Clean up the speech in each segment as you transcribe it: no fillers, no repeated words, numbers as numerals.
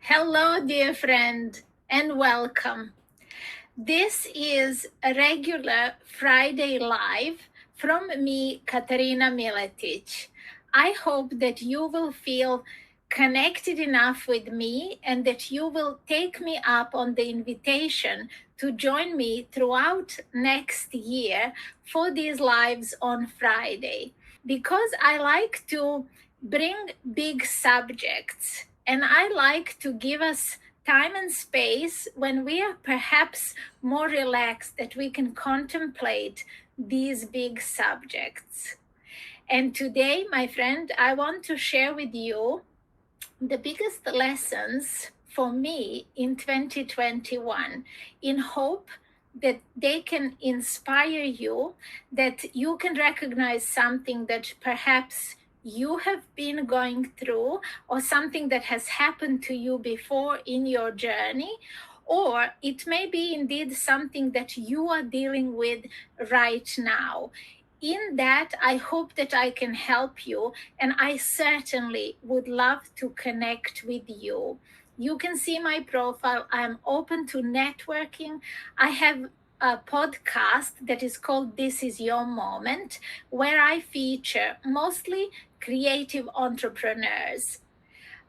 Hello, dear friend, and welcome. This is a regular Friday live from me, Katarina Miletic. I hope that you will feel connected enough with me and that you will take me up on the invitation to join me throughout next year for these lives on Friday. Because I like to bring big subjects and I like to give us time and space when we are perhaps more relaxed that we can contemplate these big subjects. And today, my friend, I want to share with you the biggest lessons for me in 2021 in hope that they can inspire you, that you can recognize something that perhaps you have been going through or something that has happened to you before in your journey, or it may be indeed something that you are dealing with right now. In that, I hope that I can help you, and I certainly would love to connect with you. You can see my profile. I'm open to networking. I have a podcast that is called This Is Your Moment, where I feature mostly creative entrepreneurs.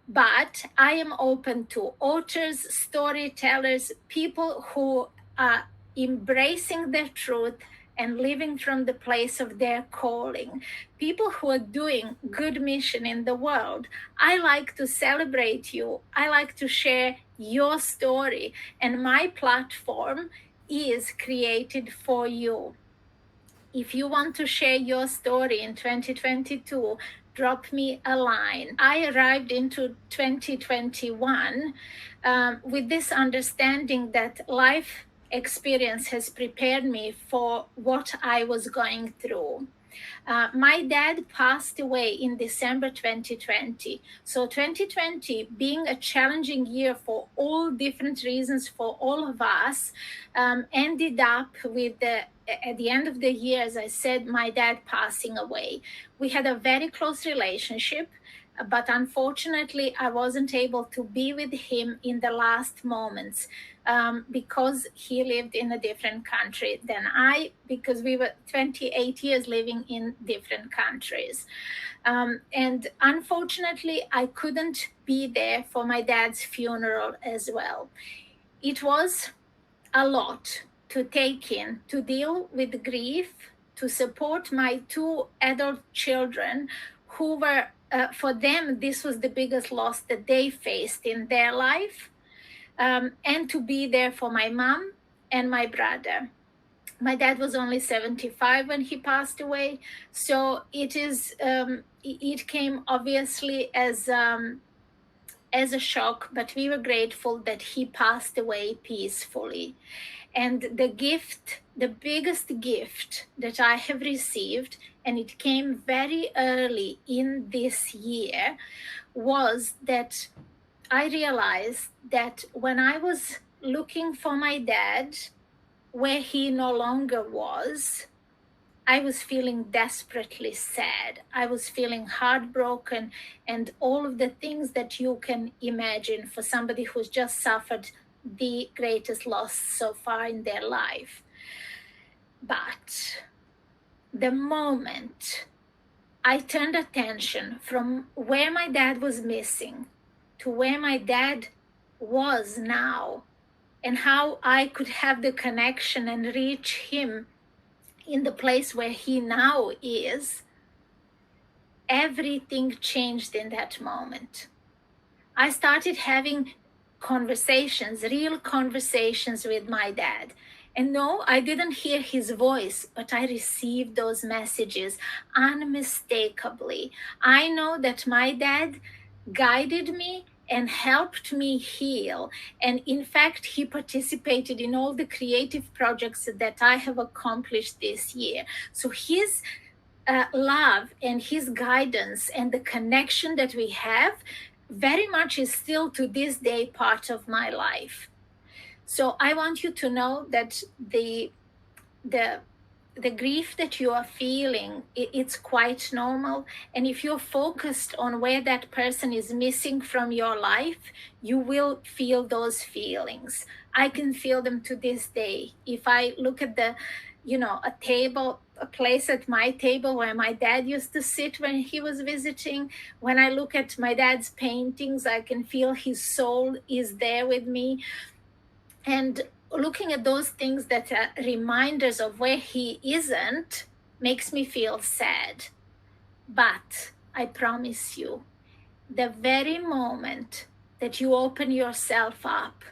But I am open to authors, storytellers, people who are embracing their truth and living from the place of their calling, people who are doing good mission in the world. I like to celebrate you. I like to share your story, and my platform is created for you. If you want to share your story in 2022, drop me a line. I arrived into 2021 with this understanding that life experience has prepared me for what I was going through. My dad passed away in December 2020. So, 2020 being a challenging year for all different reasons for all of us, ended up with at the end of the year, as I said, my dad passing away. We had a very close relationship, but unfortunately, I wasn't able to be with him in the last moments because he lived in a different country than I, because we were 28 years living in different countries. And unfortunately, I couldn't be there for my dad's funeral as well. It was a lot to take in, to deal with grief, to support my two adult children who were, for them, this was the biggest loss that they faced in their life, and to be there for my mom and my brother. My dad was only 75 when he passed away, so it came obviously as a shock, but we were grateful that he passed away peacefully. And the gift, the biggest gift that I have received, and it came very early in this year, was that I realized that when I was looking for my dad where he no longer was, I was feeling desperately sad. I was feeling heartbroken, and all of the things that you can imagine for somebody who's just suffered the greatest loss so far in their life. But the moment I turned attention from where my dad was missing to where my dad was now, and how I could have the connection and reach him in the place where he now is, everything changed in that moment. I started having conversations, real conversations with my dad. And no, I didn't hear his voice, but I received those messages unmistakably. I know that my dad guided me and helped me heal. And in fact, he participated in all the creative projects that I have accomplished this year. So his love and his guidance and the connection that we have very much is still to this day part of my life. So I want you to know that the the grief that you are feeling, it's quite normal. And if you're focused on where that person is missing from your life, you will feel those feelings. I can feel them to this day. If I look at a table, a place at my table where my dad used to sit when he was visiting, when I look at my dad's paintings, I can feel his soul is there with me. And looking at those things that are reminders of where he isn't makes me feel sad. But I promise you, the very moment that you open yourself up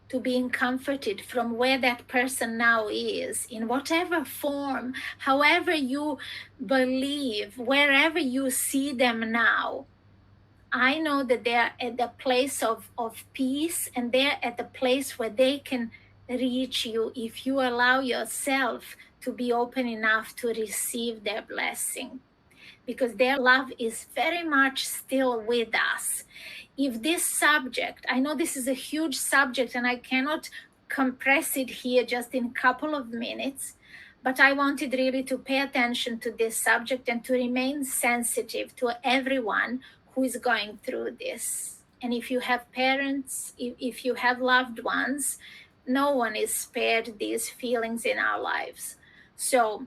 to being comforted from where that person now is, in whatever form, however you believe, wherever you see them now, I know that they're at the place of peace, and they're at the place where they can reach you if you allow yourself to be open enough to receive their blessing, because their love is very much still with us. If this subject, I know this is a huge subject and I cannot compress it here just in a couple of minutes, but I wanted really to pay attention to this subject and to remain sensitive to everyone who is going through this. And if you have parents, if you have loved ones, no one is spared these feelings in our lives. So,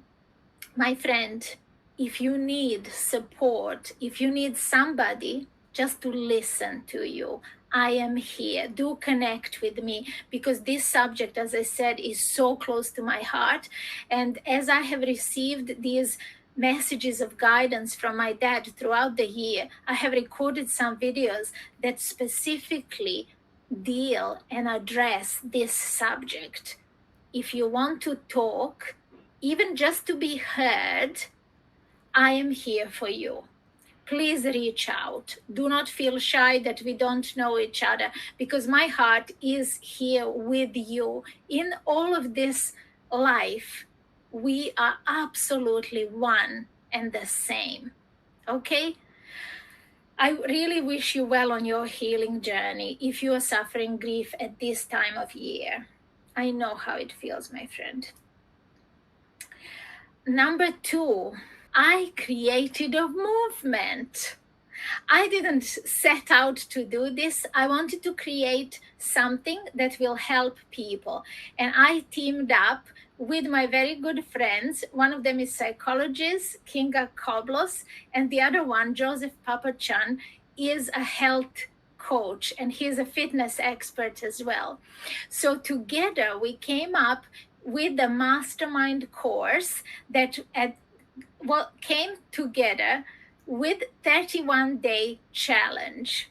my friend, if you need support, if you need somebody just to listen to you, I am here. Do connect with me, because this subject, as I said, is so close to my heart. And as I have received these messages of guidance from my dad throughout the year, I have recorded some videos that specifically deal and address this subject. If you want to talk, even just to be heard, I am here for you. Please reach out. Do not feel shy that we don't know each other, because my heart is here with you. In all of this life, we are absolutely one and the same. Okay? I really wish you well on your healing journey if you are suffering grief at this time of year. I know how it feels, my friend. Number 2, I created a movement. I didn't set out to do this. I wanted to create something that will help people. And I teamed up with my very good friends. One of them is psychologist Kinga Koblos, and the other one, Joseph Papachan, is a health coach, and he's a fitness expert as well. So together we came up with the Mastermind course that came together with 31-day challenge.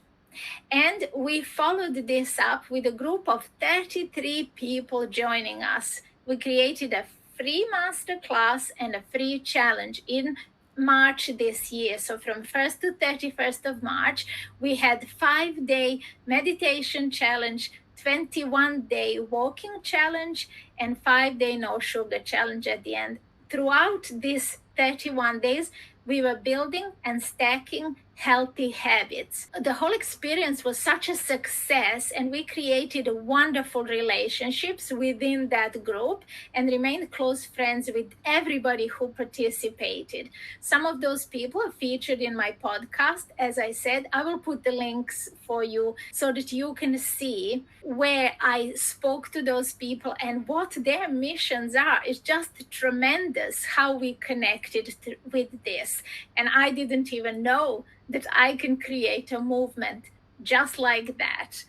And we followed this up with a group of 33 people joining us. We created a free masterclass and a free challenge in March this year. So from 1st to 31st of March, we had 5-day meditation challenge, 21-day walking challenge, and 5-day no sugar challenge at the end. Throughout these 31 days, we were building and stacking healthy habits. The whole experience was such a success, and we created wonderful relationships within that group and remained close friends with everybody who participated. Some of those people are featured in my podcast. As I said, I will put the links for you so that you can see where I spoke to those people and what their missions are. It's just tremendous how we connected with this. And I didn't even know that I can create a movement just like that.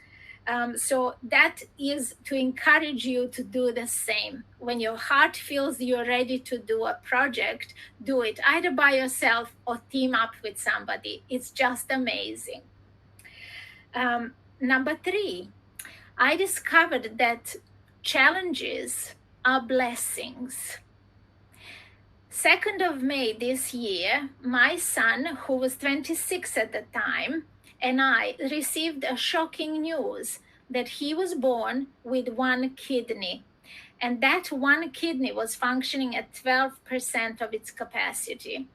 So that is to encourage you to do the same. When your heart feels you're ready to do a project, do it either by yourself or team up with somebody. It's just amazing. Number 3, I discovered that challenges are blessings. 2nd of May this year, my son, who was 26 at the time, and I received a shocking news that he was born with one kidney. And that one kidney was functioning at 12% of its capacity.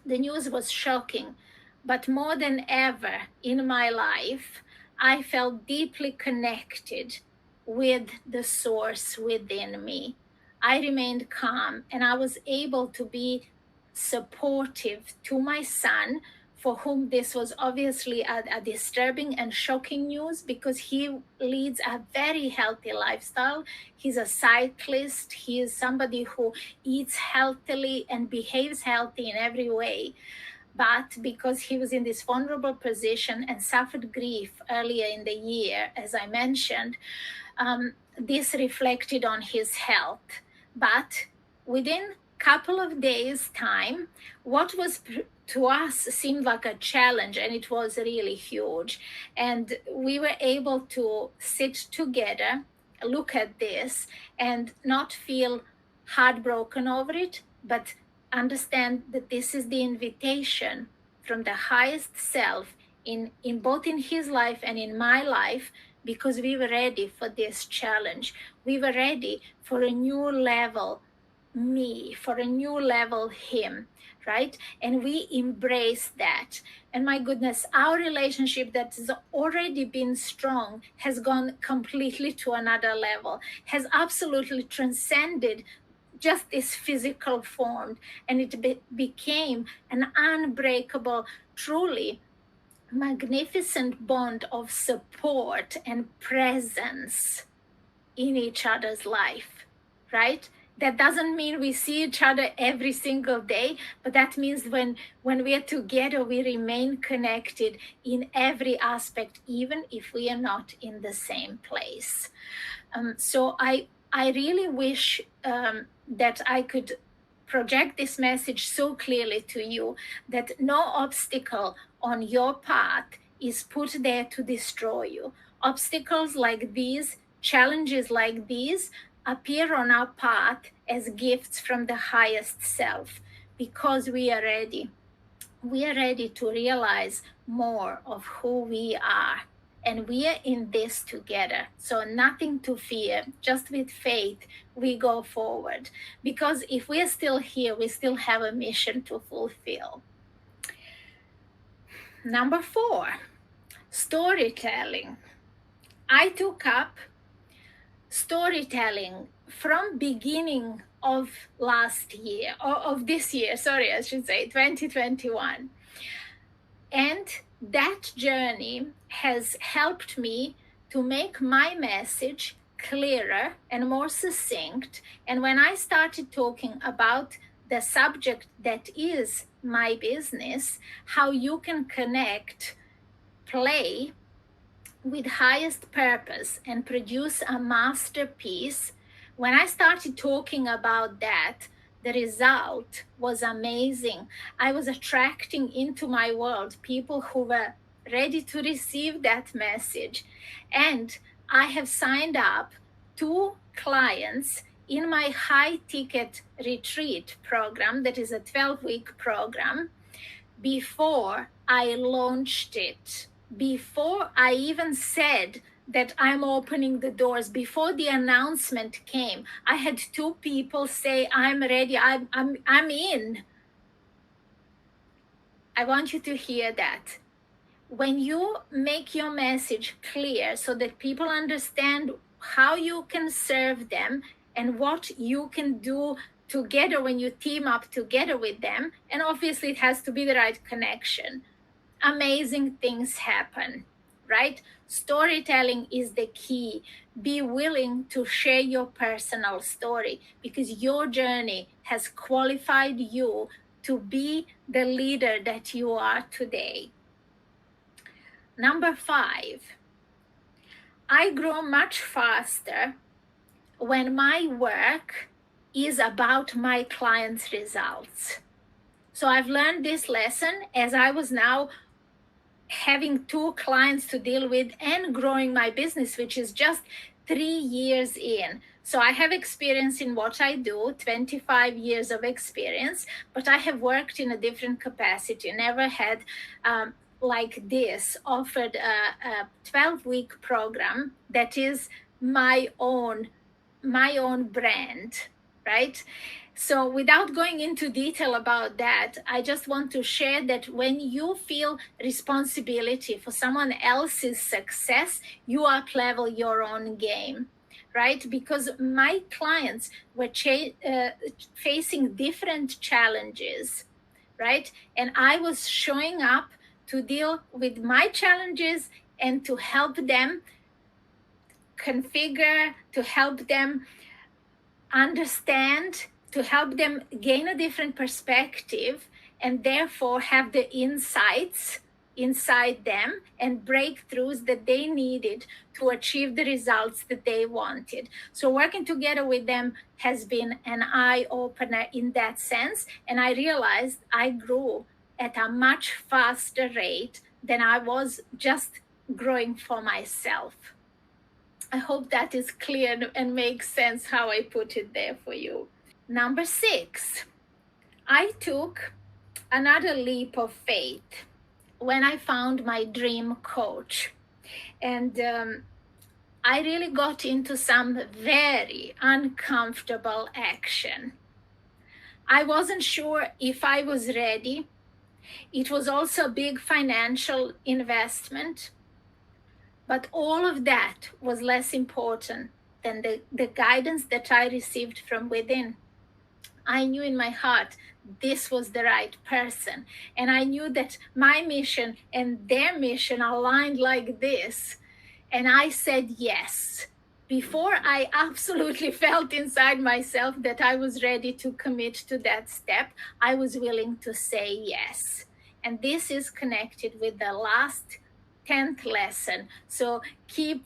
The news was shocking, but more than ever in my life, I felt deeply connected with the source within me. I remained calm, and I was able to be supportive to my son, for whom this was obviously a disturbing and shocking news, because he leads a very healthy lifestyle. He's a cyclist. He is somebody who eats healthily and behaves healthy in every way. But because he was in this vulnerable position and suffered grief earlier in the year, as I mentioned, this reflected on his health. But within couple of days time, what was to us seemed like a challenge, and it was really huge, and we were able to sit together, look at this, and not feel heartbroken over it, but understand that this is the invitation from the highest self in both in his life and in my life, because we were ready for this challenge. We were ready for a new level me, for a new level him, right? And we embrace that. And my goodness, our relationship that has already been strong has gone completely to another level, has absolutely transcended just this physical form, and it became an unbreakable, truly magnificent bond of support and presence in each other's life, right? That doesn't mean we see each other every single day, but that means when we are together, we remain connected in every aspect, even if we are not in the same place. So I really wish that I could project this message so clearly to you, that no obstacle on your path is put there to destroy you. Obstacles like these, challenges like these, appear on our path as gifts from the highest self, because we are ready. We are ready to realize more of who we are. And we are in this together. So, nothing to fear, just with faith, we go forward. Because if we are still here, we still have a mission to fulfill. Number 4, storytelling. I took up storytelling from beginning of last year, or of this year, sorry, I should say 2021. And that journey has helped me to make my message clearer and more succinct. And when I started talking about the subject that is my business, how you can connect play with highest purpose and produce a masterpiece, when I started talking about that, the result was amazing. I was attracting into my world people who were ready to receive that message. And I have signed up 2 clients in my high ticket retreat program, that is a 12-week program, before I launched it, before I even said that I'm opening the doors, before the announcement came. I had 2 people say, I'm ready, I'm in. I want you to hear that. When you make your message clear so that people understand how you can serve them and what you can do together when you team up together with them, and obviously it has to be the right connection, amazing things happen, right? Storytelling is the key. Be willing to share your personal story, because your journey has qualified you to be the leader that you are today. Number 5, I grow much faster when my work is about my clients' results. So I've learned this lesson as I was now having 2 clients to deal with and growing my business, which is just 3 years in. So I have experience in what I do, 25 years of experience, but I have worked in a different capacity, never had like this, offered a 12-week program that is my own brand, right? So without going into detail about that, I just want to share that when you feel responsibility for someone else's success, you up-level your own game, right? Because my clients were facing different challenges, right? And I was showing up to deal with my challenges and to help them configure, to help them understand, to help them gain a different perspective, and therefore have the insights inside them and breakthroughs that they needed to achieve the results that they wanted. So working together with them has been an eye opener in that sense. And I realized I grew at a much faster rate than I was just growing for myself. I hope that is clear and makes sense how I put it there for you. Number 6, I took another leap of faith when I found my dream coach. And I really got into some very uncomfortable action. I wasn't sure if I was ready. It was also a big financial investment. But all of that was less important than the guidance that I received from within. I knew in my heart this was the right person. And I knew that my mission and their mission aligned like this. And I said yes. Before I absolutely felt inside myself that I was ready to commit to that step, I was willing to say yes. And this is connected with the last 10th lesson. So keep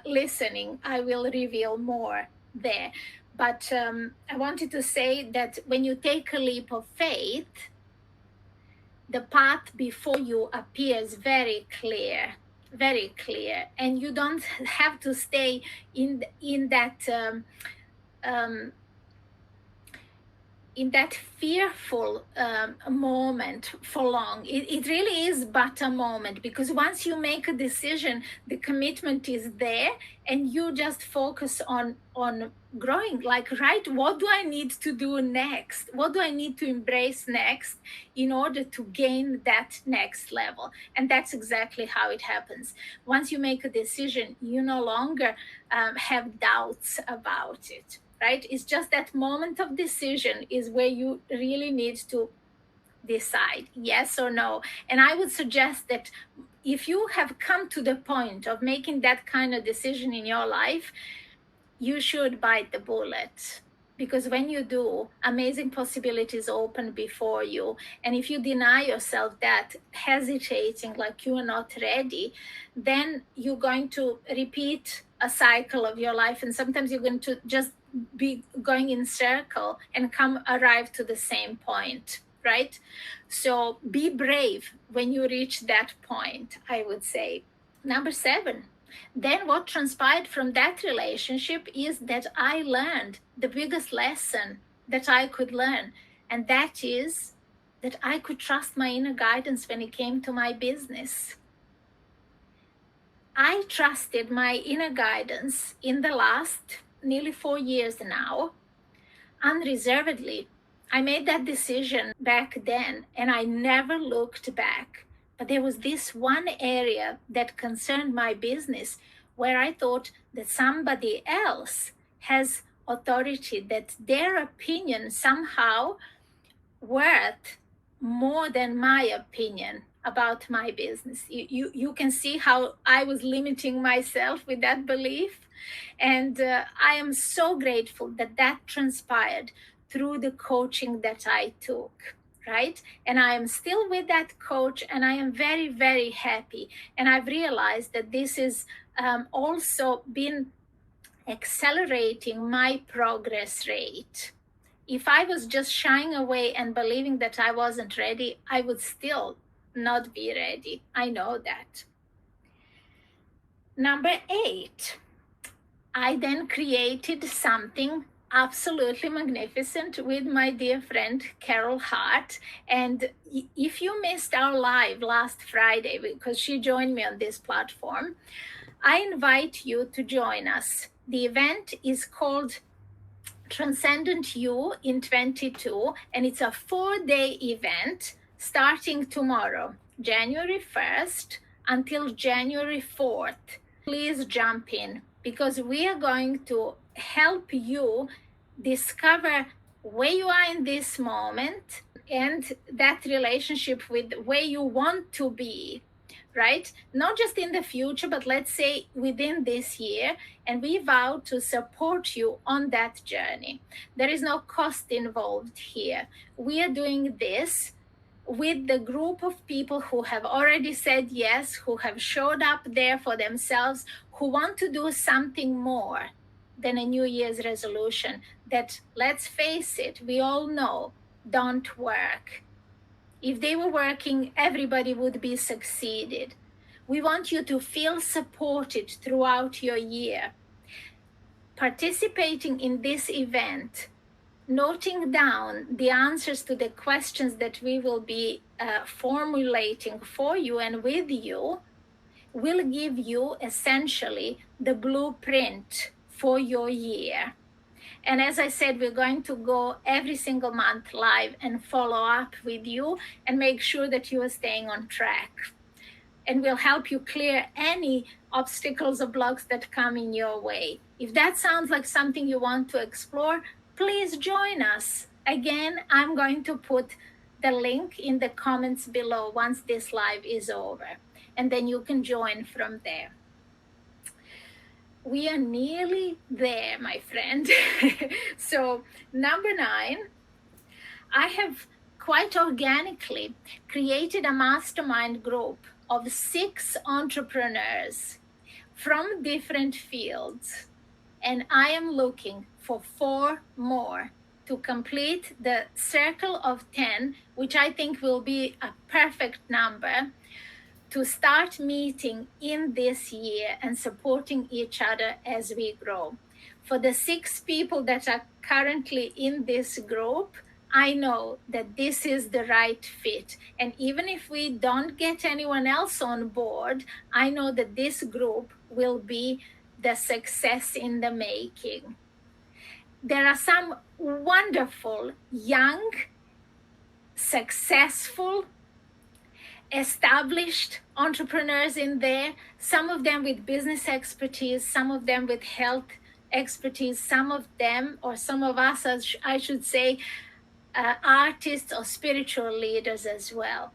listening. I will reveal more there. But I wanted to say that when you take a leap of faith, the path before you appears very clear, and you don't have to stay in that in that fearful moment for long. It really is but a moment, because once you make a decision, the commitment is there, and you just focus on growing. Like, right, what do I need to do next? What do I need to embrace next in order to gain that next level? And that's exactly how it happens. Once you make a decision, you no longer have doubts about it. Right? It's just that moment of decision is where you really need to decide yes or no. And I would suggest that if you have come to the point of making that kind of decision in your life, you should bite the bullet. Because when you do, amazing possibilities open before you. And if you deny yourself that, hesitating like you are not ready, then you're going to repeat a cycle of your life. And sometimes you're going to just be going in circle and arrive to the same point, right? So be brave when you reach that point, I would say. Number 7. Then what transpired from that relationship is that I learned the biggest lesson that I could learn. And that is that I could trust my inner guidance when it came to my business. I trusted my inner guidance in the last nearly 4 years now, unreservedly. I made that decision back then, and I never looked back. But there was this one area that concerned my business where I thought that somebody else has authority, that their opinion somehow worth more than my opinion about my business. You can see how I was limiting myself with that belief. And I am so grateful that that transpired through the coaching that I took, right? And I am still with that coach, and I am very, very happy. And I've realized that this is also been accelerating my progress rate. If I was just shying away and believing that I wasn't ready, I would still not be ready. I know that. Number 8, I then created something absolutely magnificent with my dear friend Carol Hart. And if you missed our live last Friday, because she joined me on this platform, I invite you to join us. The event is called Transcendent You in 22, and it's a 4-day event starting tomorrow, January 1st until January 4th. Please jump in. because we are going to help you discover where you are in this moment and that relationship with where you want to be, right? Not just in the future, but let's say within this year. And we vow to support you on that journey. There is no cost involved here. We are doing this with the group of people who have already said yes, who have showed up there for themselves, who want to do something more than a New Year's resolution that, let's face it, we all know don't work. If they were working, everybody would be succeeded. We want you to feel supported throughout your year. Participating in this event, noting down the answers to the questions that we will be formulating for you and with you, will give you essentially the blueprint for your year. And as I said, we're going to go every single month live and follow up with you and make sure that you are staying on track. And we'll help you clear any obstacles or blocks that come in your way. If that sounds like something you want to explore, please join us. Again, I'm going to put the link in the comments below once this live is over, and then you can join from there. We are nearly there, my friend. So, number 9, I have quite organically created a mastermind group of 6 entrepreneurs from different fields. And I am looking for 4 more to complete the circle of 10, which I think will be a perfect number to start meeting in this year and supporting each other as we grow. For the 6 people that are currently in this group, I know that this is the right fit. And even if we don't get anyone else on board, I know that this group will be the success in the making. There are some wonderful, young, successful, established entrepreneurs in there, some of them with business expertise, some of them with health expertise, some of them, or some of us, as I should say, artists or spiritual leaders as well.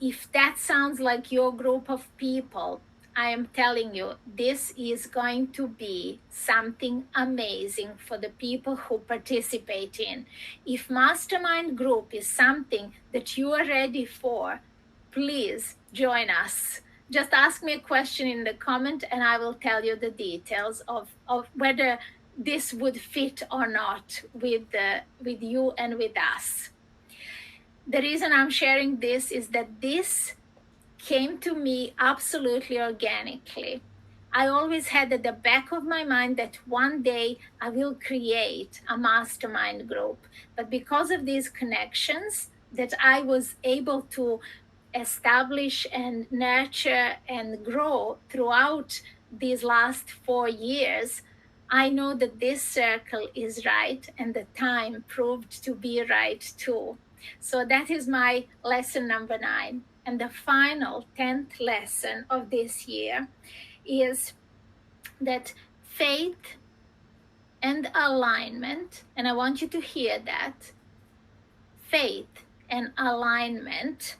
If that sounds like your group of people, I am telling you, this is going to be something amazing for the people who participate in. If Mastermind Group is something that you are ready for, please join us. Just ask me a question in the comment and I will tell you the details of whether this would fit or not with you and with us. The reason I'm sharing this is that this came to me absolutely organically. I always had at the back of my mind that one day I will create a mastermind group. But because of these connections that I was able to establish and nurture and grow throughout these last 4 years, I know that this circle is right and the time proved to be right too. So that is my lesson number 9. And the final 10th lesson of this year is that faith and alignment, and I want you to hear that, faith and alignment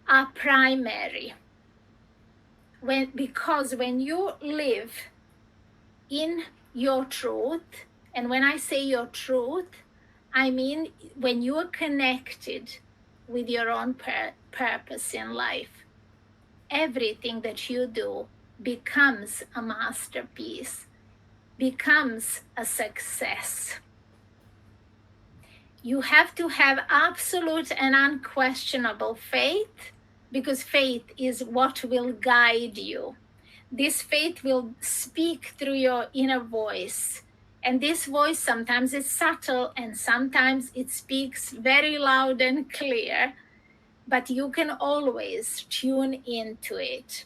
are primary. Because when you live in your truth, and when I say your truth, I mean when you are connected with your own purpose in life, everything that you do becomes a masterpiece, becomes a success. You have to have absolute and unquestionable faith, because faith is what will guide you. This faith will speak through your inner voice. And this voice sometimes is subtle and sometimes it speaks very loud and clear, but you can always tune into it.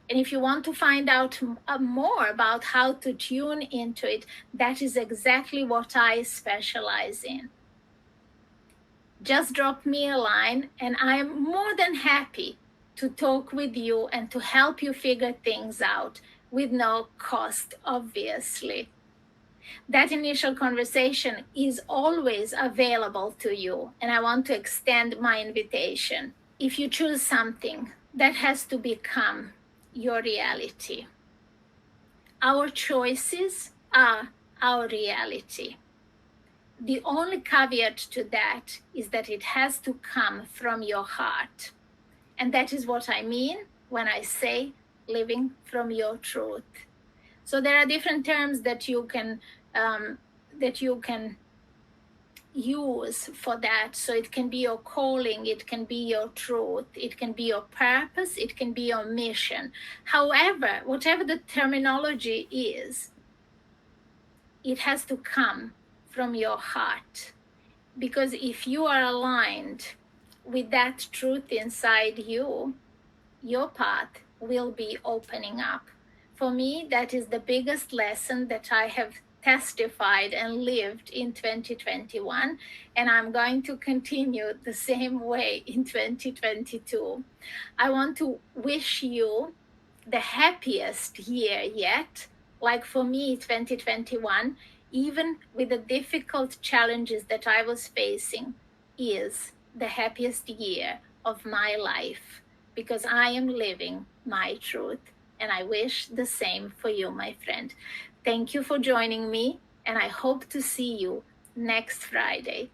And if you want to find out more about how to tune into it, that is exactly what I specialize in. Just drop me a line and I am more than happy to talk with you and to help you figure things out. with no cost, obviously. That initial conversation is always available to you, and I want to extend my invitation. If you choose something, that has to become your reality. Our choices are our reality. The only caveat to that is that it has to come from your heart. And that is what I mean when I say living from your truth. So there are different terms that you can um, use for that. So it can be your calling, it can be your truth, it can be your purpose, it can be your mission. However, whatever the terminology is, it has to come from your heart. Because if you are aligned with that truth inside you, your path will be opening up. For me, that is the biggest lesson that I have testified and lived in 2021. And I'm going to continue the same way in 2022. I want to wish you the happiest year yet. Like for me, 2021, even with the difficult challenges that I was facing, is the happiest year of my life because I am living my truth. And I wish the same for you, my friend. Thank you for joining me, and I hope to see you next Friday.